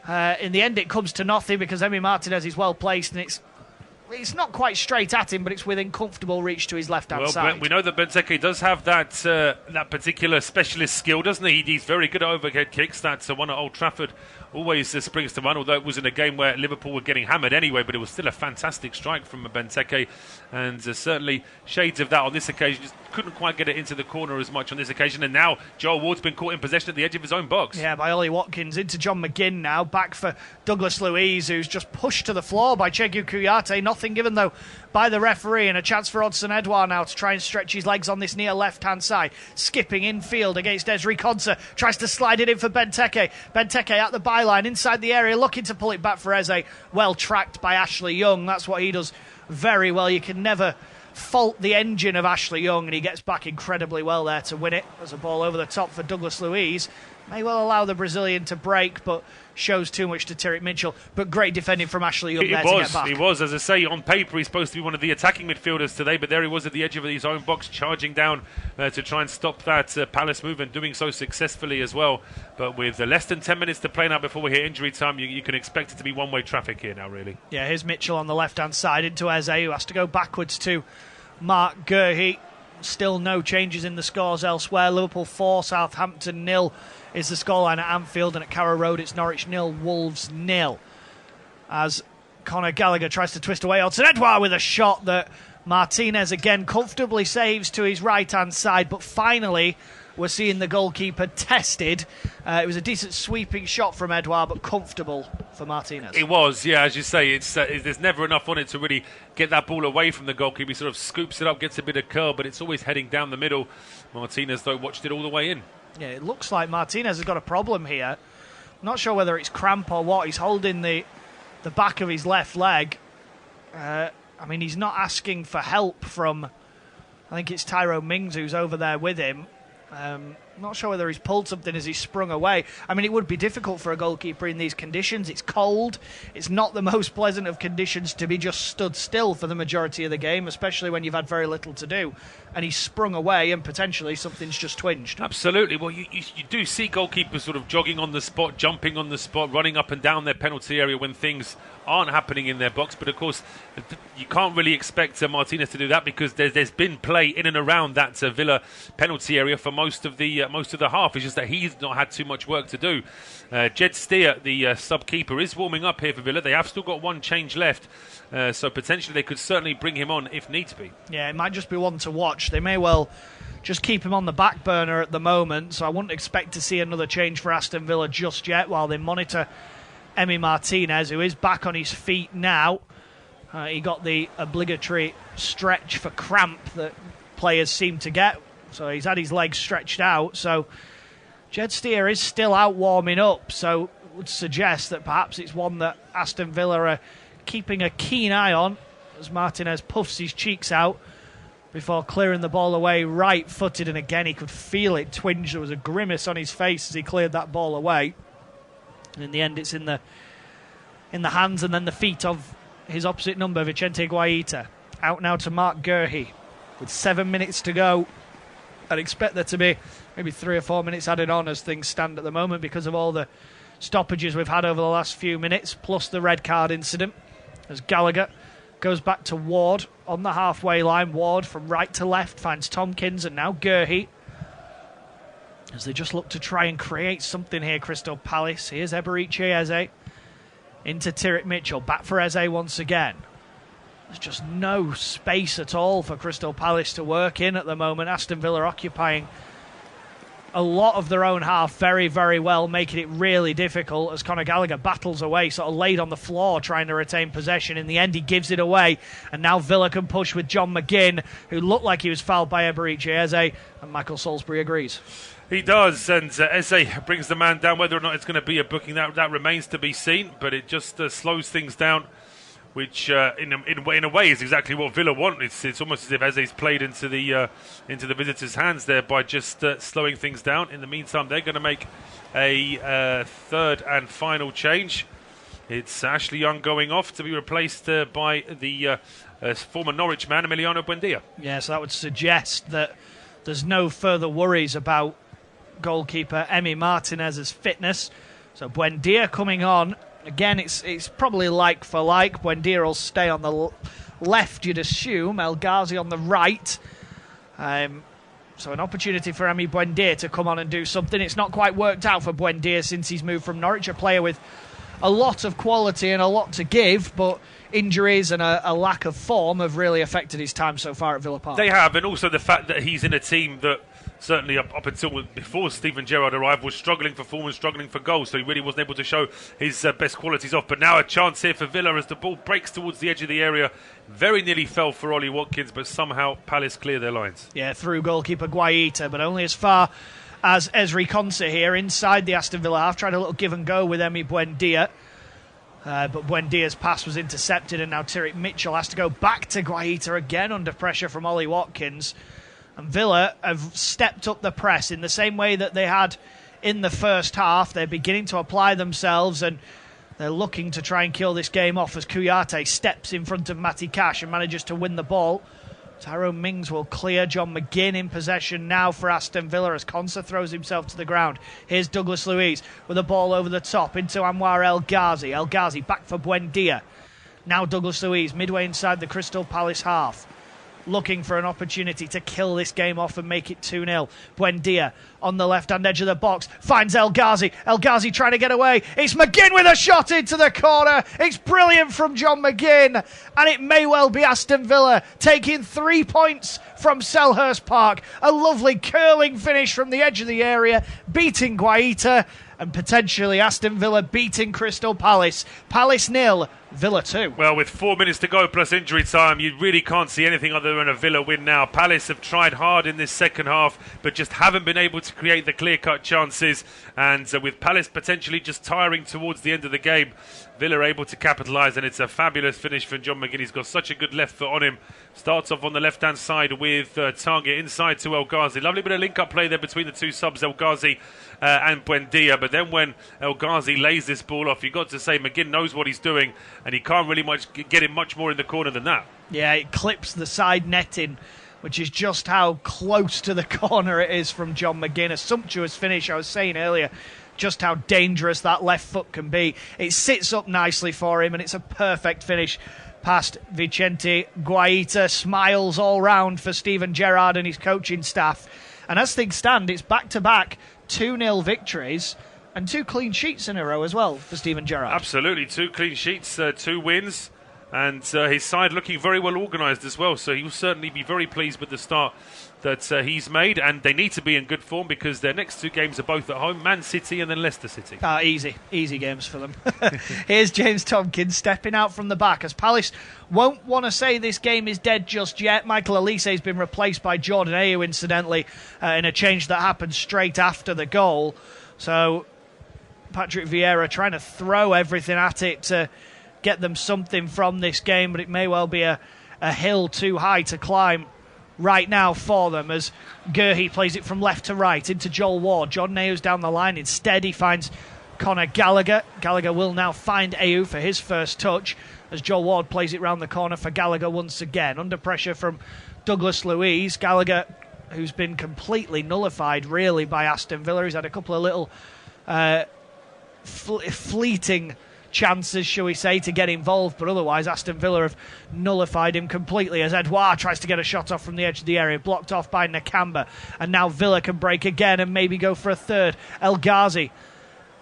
In the end, it comes to nothing because Emi Martinez is well placed, and it's not quite straight at him, but it's within comfortable reach to his left-hand side. We know that Benteke does have that particular specialist skill, doesn't he? He's very good at overhead kicks. That's one at Old Trafford always springs to mind, although it was in a game where Liverpool were getting hammered anyway, but it was still a fantastic strike from Benteke, and certainly shades of that on this occasion. Just couldn't quite get it into the corner as much on this occasion, and now Joel Ward's been caught in possession at the edge of his own box. Yeah, by Ollie Watkins into John McGinn now, back for Douglas Luiz, who's just pushed to the floor by Chegu Kouyaté. Nothing given though by the referee, and a chance for Odsonne Edouard now to try and stretch his legs on this near left-hand side. Skipping infield against Ezri Konsa, tries to slide it in for Benteke. Benteke at the byline, inside the area, looking to pull it back for Eze. Well tracked by Ashley Young. That's what he does very well. You can never fault the engine of Ashley Young, and he gets back incredibly well there to win it. There's a ball over the top for Douglas Luiz. May well allow the Brazilian to break, but shows too much to Tyrick Mitchell. But great defending from Ashley Young there to get back. He was, as I say, on paper he's supposed to be one of the attacking midfielders today, but there he was at the edge of his own box, charging down to try and stop that Palace move, and doing so successfully as well. But with less than 10 minutes to play now before we hit injury time, you can expect it to be one-way traffic here now, really. Yeah, here's Mitchell on the left-hand side into Eze, who has to go backwards to Marc Guehi. Still no changes in the scores elsewhere. Liverpool 4, Southampton 0 is the scoreline at Anfield, and at Carrow Road it's Norwich 0, Wolves 0. As Conor Gallagher tries to twist away, Odsonne Edouard with a shot that Martinez again comfortably saves to his right-hand side, but finally we're seeing the goalkeeper tested. It was a decent sweeping shot from Edouard, but comfortable for Martinez. It was, yeah, as you say, there's never enough on it to really get that ball away from the goalkeeper. He sort of scoops it up, gets a bit of curl, but it's always heading down the middle. Martinez, though, watched it all the way in. Yeah, it looks like Martinez has got a problem here. Not sure whether it's cramp or what. He's holding the back of his left leg. I mean, he's not asking for help from, I think it's Tyrone Mings who's over there with him. Not sure whether he's pulled something as he sprung away. I mean, it would be difficult for a goalkeeper in these conditions. It's cold. It's not the most pleasant of conditions to be just stood still for the majority of the game, especially when you've had very little to do. And he's sprung away, and potentially something's just twinged. Absolutely. Well, you do see goalkeepers sort of jogging on the spot, jumping on the spot, running up and down their penalty area when things aren't happening in their box. But of course, you can't really expect Martinez to do that, because there's been play in and around that Villa penalty area for most of the half. It's just that he's not had too much work to do. Jed Steer, the sub keeper, is warming up here for Villa. They have still got one change left, so potentially they could certainly bring him on if needs be. Yeah, it might just be one to watch. They may well just keep him on the back burner at the moment, so I wouldn't expect to see another change for Aston Villa just yet while they monitor Emi Martinez, who is back on his feet now. He got the obligatory stretch for cramp that players seem to get, so he's had his legs stretched out. So Jed Steer is still out warming up, so would suggest that perhaps it's one that Aston Villa are keeping a keen eye on as Martinez puffs his cheeks out before clearing the ball away right-footed, and again he could feel it twinge. There was a grimace on his face as he cleared that ball away. And in the end, it's in the hands and then the feet of his opposite number, Vicente Guaita. Out now to Marc Guehi with 7 minutes to go. I'd expect there to be maybe 3 or 4 minutes added on as things stand at the moment because of all the stoppages we've had over the last few minutes, plus the red card incident. As Gallagher goes back to Ward on the halfway line. Ward from right to left finds Tompkins, and now Guehi, as they just look to try and create something here, Crystal Palace. Here's Eberechi Eze into Tyrick Mitchell. Back for Eze once again. There's just no space at all for Crystal Palace to work in at the moment. Aston Villa occupying a lot of their own half very, very well, making it really difficult as Conor Gallagher battles away, sort of laid on the floor trying to retain possession. In the end, he gives it away, and now Villa can push with John McGinn, who looked like he was fouled by Eberechi Eze, and Michael Salisbury agrees. He does, and Eze brings the man down. Whether or not it's going to be a booking, that remains to be seen, but it just slows things down, which in a way is exactly what Villa want. It's almost as if Eze's played into the visitors' hands there by just slowing things down. In the meantime, they're going to make a third and final change. It's Ashley Young going off to be replaced by the former Norwich man, Emiliano Buendia. Yeah, so that would suggest that there's no further worries about goalkeeper Emi Martinez's fitness. So Buendia coming on. Again, it's probably like for like. Buendia will stay on the left, you'd assume. El Ghazi on the right. So an opportunity for Emi Buendia to come on and do something. It's not quite worked out for Buendia since he's moved from Norwich, a player with a lot of quality and a lot to give, but injuries and a lack of form have really affected his time so far at Villa Park. They have, and also the fact that he's in a team that certainly up until before Steven Gerrard arrived was struggling for form and struggling for goals, so he really wasn't able to show his best qualities off. But now a chance here for Villa as the ball breaks towards the edge of the area. Very nearly fell for Ollie Watkins, but somehow Palace clear their lines. Yeah, through goalkeeper Guaita, but only as far as Ezri Konsa here inside the Aston Villa half. Tried a little give and go with Emi Buendia. But Buendia's pass was intercepted, and now Tyrick Mitchell has to go back to Guaita again under pressure from Ollie Watkins. And Villa have stepped up the press in the same way that they had in the first half. They're beginning to apply themselves, and they're looking to try and kill this game off as Kouyaté steps in front of Matty Cash and manages to win the ball. Tyrone Mings will clear. John McGinn in possession now for Aston Villa as Konsa throws himself to the ground. Here's Douglas Luiz with a ball over the top into Anwar El Ghazi. El Ghazi back for Buendia. Now Douglas Luiz midway inside the Crystal Palace half, looking for an opportunity to kill this game off and make it 2-0. Buendia on the left-hand edge of the box finds El Ghazi. El Ghazi trying to get away. It's McGinn with a shot into the corner. It's brilliant from John McGinn, and it may well be Aston Villa taking 3 points from Selhurst Park. A lovely curling finish from the edge of the area, beating Guaita, and potentially Aston Villa beating Crystal Palace. Palace 0, Villa 2. Well, with 4 minutes to go plus injury time, you really can't see anything other than a Villa win now. Palace have tried hard in this second half, but just haven't been able to create the clear-cut chances. And with Palace potentially just tiring towards the end of the game, Villa are able to capitalise, and it's a fabulous finish from John McGinn. He's got such a good left foot on him. Starts off on the left-hand side with Target inside to El Ghazi. Lovely bit of link-up play there between the two subs, El Ghazi and Buendia. But then when El Ghazi lays this ball off, you've got to say McGinn knows what he's doing, and he can't really get him much more in the corner than that. Yeah, it clips the side netting, which is just how close to the corner it is from John McGinn. A sumptuous finish, I was saying earlier, just how dangerous that left foot can be. It sits up nicely for him, and it's a perfect finish past Vicente Guaita. Smiles all round for Steven Gerrard and his coaching staff. And as things stand, it's back-to-back 2-0 victories and 2 clean sheets in a row as well for Steven Gerrard. Absolutely, 2 clean sheets, 2 wins, and his side looking very well organised as well. So he will certainly be very pleased with the start that he's made, and they need to be in good form because their next 2 games are both at home, Man City and then Leicester City. Easy games for them. Here's James Tompkins stepping out from the back as Palace won't want to say this game is dead just yet. Michael Olise has been replaced by Jordan Ayew, incidentally, in a change that happened straight after the goal. So Patrick Vieira trying to throw everything at it to get them something from this game, but it may well be a hill too high to climb right now for them as Guehi plays it from left to right into Joel Ward. Jordan Ayew's down the line. Instead, he finds Conor Gallagher. Gallagher will now find Ayew for his first touch as Joel Ward plays it round the corner for Gallagher once again. Under pressure from Douglas Luiz. Gallagher, who's been completely nullified, really, by Aston Villa. He's had a couple of little fleeting chances, shall we say, to get involved, but otherwise Aston Villa have nullified him completely as Edouard tries to get a shot off from the edge of the area, blocked off by Nakamba, and now Villa can break again and maybe go for a third. El Ghazi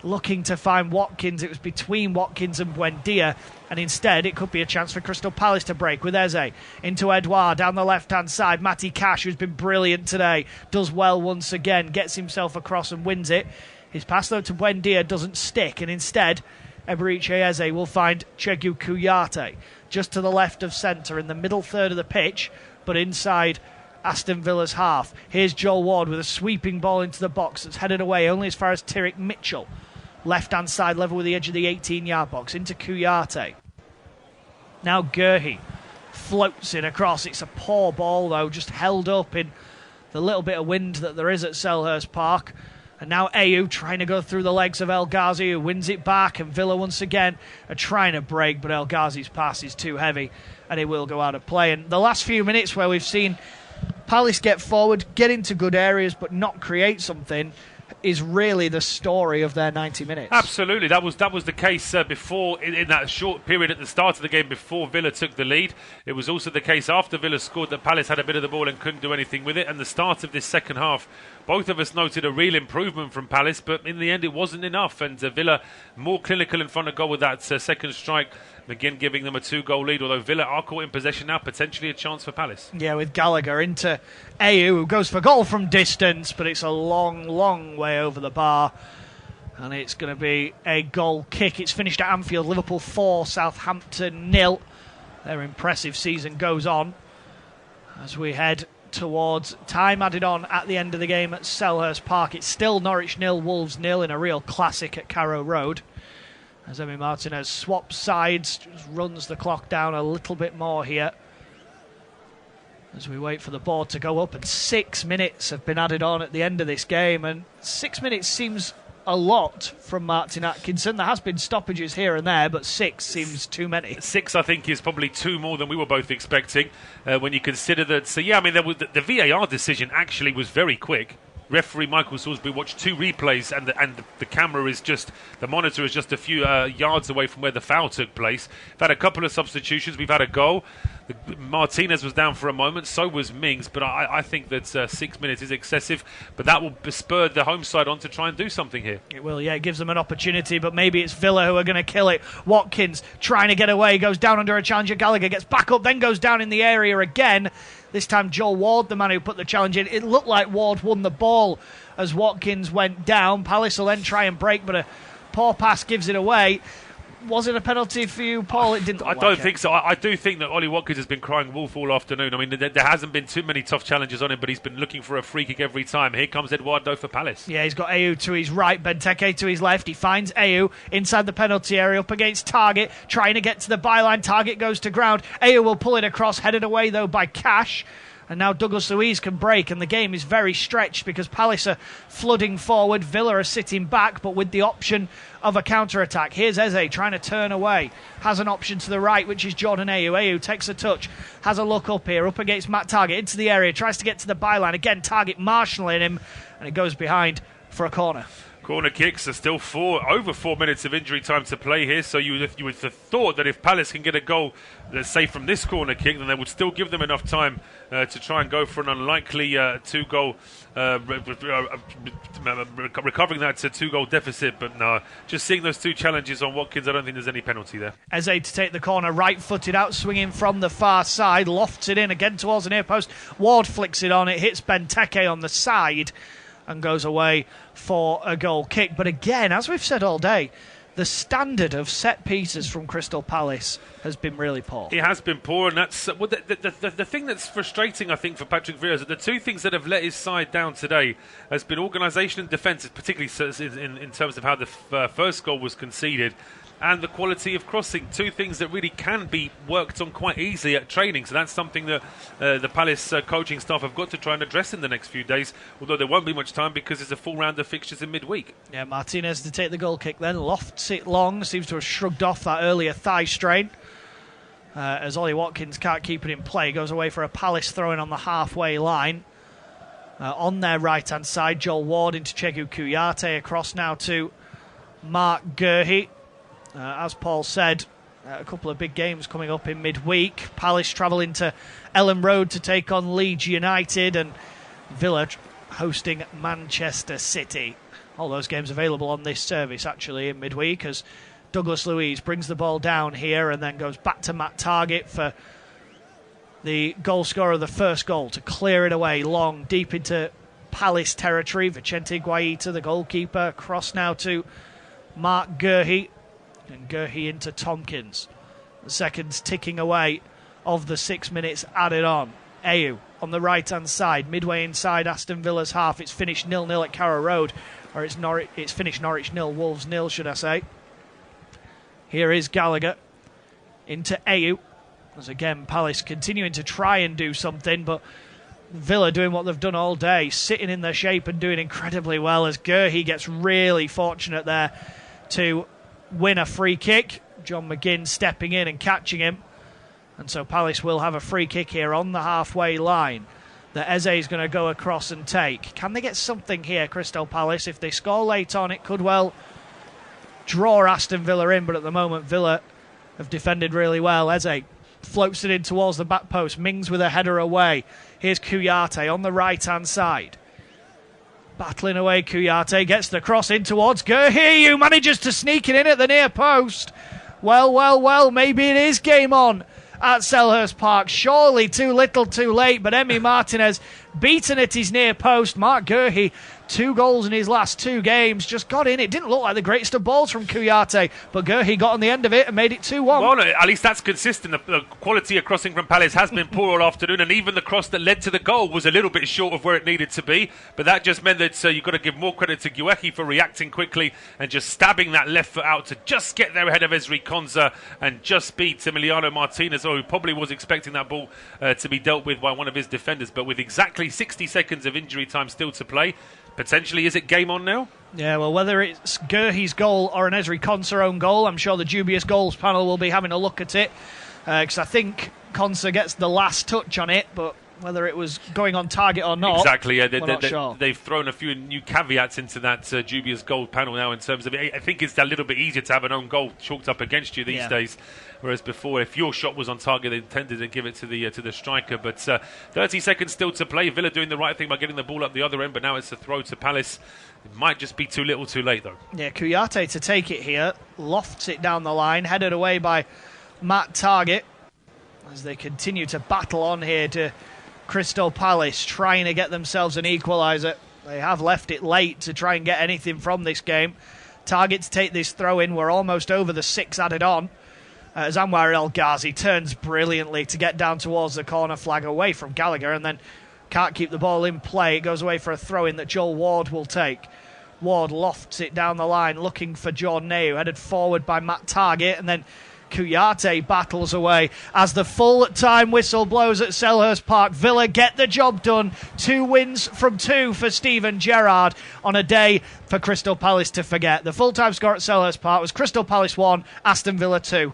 looking to find Watkins. It was between Watkins and Buendia, and instead it could be a chance for Crystal Palace to break with Eze into Edouard down the left hand side. Matty Cash, who's been brilliant today, does well once again, gets himself across and wins it. His pass though to Buendia doesn't stick, and instead Eberechi Eze will find Chegu Kouyaté just to the left of centre in the middle third of the pitch, but inside Aston Villa's half. Here's Joel Ward with a sweeping ball into the box that's headed away only as far as Tyrick Mitchell. Left-hand side level with the edge of the 18-yard box into Kouyaté. Now Guehi floats it across. It's a poor ball though, just held up in the little bit of wind that there is at Selhurst Park. And now Ayew trying to go through the legs of El Ghazi, who wins it back. And Villa once again are trying to break, but El Ghazi's pass is too heavy and it will go out of play. And the last few minutes where we've seen Palace get forward, get into good areas, but not create something, is really the story of their 90 minutes. Absolutely, that was the case before in that short period at the start of the game before Villa took the lead. It was also the case after Villa scored that Palace had a bit of the ball and couldn't do anything with it. And the start of this second half, both of us noted a real improvement from Palace, but in the end it wasn't enough. And Villa more clinical in front of goal with that second strike. McGinn giving them a 2-goal lead, although Villa are caught in possession now, potentially a chance for Palace. Yeah, with Gallagher into Ayew, who goes for goal from distance, but it's a long, long way over the bar. And it's going to be a goal kick. It's finished at Anfield. Liverpool 4, Southampton 0. Their impressive season goes on as we head towards time added on at the end of the game at Selhurst Park. It's still Norwich 0, Wolves 0 in a real classic at Carrow Road. As Emi Martinez swaps sides, just runs the clock down a little bit more here as we wait for the board to go up. And 6 minutes have been added on at the end of this game, and 6 minutes seems a lot from Martin Atkinson. There has been stoppages here and there, but 6 seems too many. 6, I think, is probably 2 more than we were both expecting when you consider that. So, yeah, I mean, the VAR decision actually was very quick. Referee Michael Salisbury watched 2 replays, and the camera is just, the monitor is just a few yards away from where the foul took place. We've had a couple of substitutions. We've had a goal. Martinez was down for a moment, so was Mings, but I think that 6 minutes is excessive, but that will spur the home side on to try and do something here. It will, yeah, it gives them an opportunity, but maybe it's Villa who are going to kill it. Watkins trying to get away, goes down under a challenger. Gallagher gets back up, then goes down in the area again. This time Joel Ward, the man who put the challenge in. It looked like Ward won the ball as Watkins went down. Palace will then try and break, but a poor pass gives it away. Was it a penalty for you, Paul? It didn't. I don't think so. I do think that Ollie Watkins has been crying wolf all afternoon. I mean, there hasn't been too many tough challenges on him, but he's been looking for a free kick every time. Here comes Eduardo for Palace. Yeah, he's got Ayew to his right, Benteke to his left. He finds Ayew inside the penalty area up against Target, trying to get to the byline. Target goes to ground. Ayew will pull it across, headed away though by Cash. And now Douglas Luiz can break, and the game is very stretched because Palace are flooding forward. Villa are sitting back, but with the option of a counter-attack. Here's Eze trying to turn away. Has an option to the right, which is Jordan Ayew. Ayew takes a touch, has a look up here, up against Matt Target, into the area, tries to get to the byline. Again, Target marshalling him, and it goes behind for a corner. Corner kicks are still over 4 minutes of injury time to play here, so you would have thought that if Palace can get a goal, let's say from this corner kick, then they would still give them enough time to try and go for an unlikely 2-goal, recovering that to 2-goal deficit. But no, just seeing those 2 challenges on Watkins, I don't think there's any penalty there. Eze to take the corner, right-footed out, swinging from the far side, lofts it in again towards the near post. Ward flicks it on, it hits Benteke on the side and goes away for a goal kick. But again, as we've said all day, the standard of set pieces from Crystal Palace has been really poor. It has been poor, and that's the thing that's frustrating, I think, for Patrick Vieira is that the 2 things that have let his side down today has been organisation and defence, particularly in terms of how the first goal was conceded, and the quality of crossing. 2 things that really can be worked on quite easily at training. So that's something that the Palace coaching staff have got to try and address in the next few days, although there won't be much time because there's a full round of fixtures in midweek. Yeah, Martinez to take the goal kick then, lofts it long, seems to have shrugged off that earlier thigh strain. As Ollie Watkins can't keep it in play, goes away for a Palace throw-in on the halfway line. On their right-hand side, Joel Ward into Chegu Kouyaté, across now to Marc Guehi. As Paul said, a couple of big games coming up in midweek. Palace travel into Ellen Road to take on Leeds United, and Villa hosting Manchester City. All those games available on this service actually in midweek, as Douglas Luiz brings the ball down here and then goes back to Matt Target for the goal scorer of the first goal to clear it away long deep into Palace territory. Vicente Guaita, the goalkeeper, across now to Marc Guehi. And Guehi into Tompkins. The seconds ticking away of the 6 minutes added on. Ayew on the right-hand side, midway inside Aston Villa's half. It's finished 0-0 at Carrow Road. Or it's finished Norwich 0, Wolves 0, should I say. Here is Gallagher into Ayew. As again, Palace continuing to try and do something, but Villa doing what they've done all day, sitting in their shape and doing incredibly well, as Guehi gets really fortunate there to win a free kick. John McGinn stepping in and catching him. And so Palace will have a free kick here on the halfway line. that Eze is going to go across and take. Can they get something here, Crystal Palace? If they score late on, it could well draw Aston Villa in, but at the moment Villa have defended really well. Eze floats it in towards the back post. Mings with a header away. Here's Kouyaté on the right-hand side. Battling away, Kouyaté gets the cross in towards Guehi, who manages to sneak it in at the near post. Well, maybe it is game on at Selhurst Park. Surely too little too late, but Emi Martinez beaten at his near post. Marc Guehi, 2 goals in his last 2 games, just got in. It didn't look like the greatest of balls from Kouyaté, but Guehi got on the end of it and made it 2-1. Well, at least that's consistent. The quality of crossing from Palace has been poor all afternoon, and even the cross that led to the goal was a little bit short of where it needed to be, but that just meant that you've got to give more credit to Guehi for reacting quickly and just stabbing that left foot out to just get there ahead of Ezri Konsa and just beat Emiliano Martinez, who probably was expecting that ball to be dealt with by one of his defenders, but with exactly 60 seconds of injury time still to play, potentially, is it game on now? Yeah, well, whether it's Guehi's goal or an Ezri Konsa own goal, I'm sure the dubious goals panel will be having a look at it, because I think Konsa gets the last touch on it, but whether it was going on target or not, exactly. Yeah, we're not sure. They've thrown a few new caveats into that dubious goal panel now in terms of it. I think it's a little bit easier to have an own goal chalked up against you these days, whereas before, if your shot was on target, they tended to give it to the striker. But 30 seconds still to play. Villa doing the right thing by getting the ball up the other end, but now it's a throw to Palace. It might just be too little too late, though. Yeah, Kouyaté to take it here, lofts it down the line, headed away by Matt Targett as they continue to battle on here to Crystal Palace, trying to get themselves an equaliser. They have left it late to try and get anything from this game. Target to take this throw in. We're almost over the 6 added on. As Anwar El Ghazi turns brilliantly to get down towards the corner flag away from Gallagher and then can't keep the ball in play. It goes away for a throw in that Joel Ward will take. Ward lofts it down the line looking for Jordan Ayew, headed forward by Matt Targett, and then Kouyaté battles away as the full-time whistle blows at Selhurst Park. Villa get the job done. 2 wins from 2 for Steven Gerrard on a day for Crystal Palace to forget. The full-time score at Selhurst Park was Crystal Palace 1, Aston Villa 2.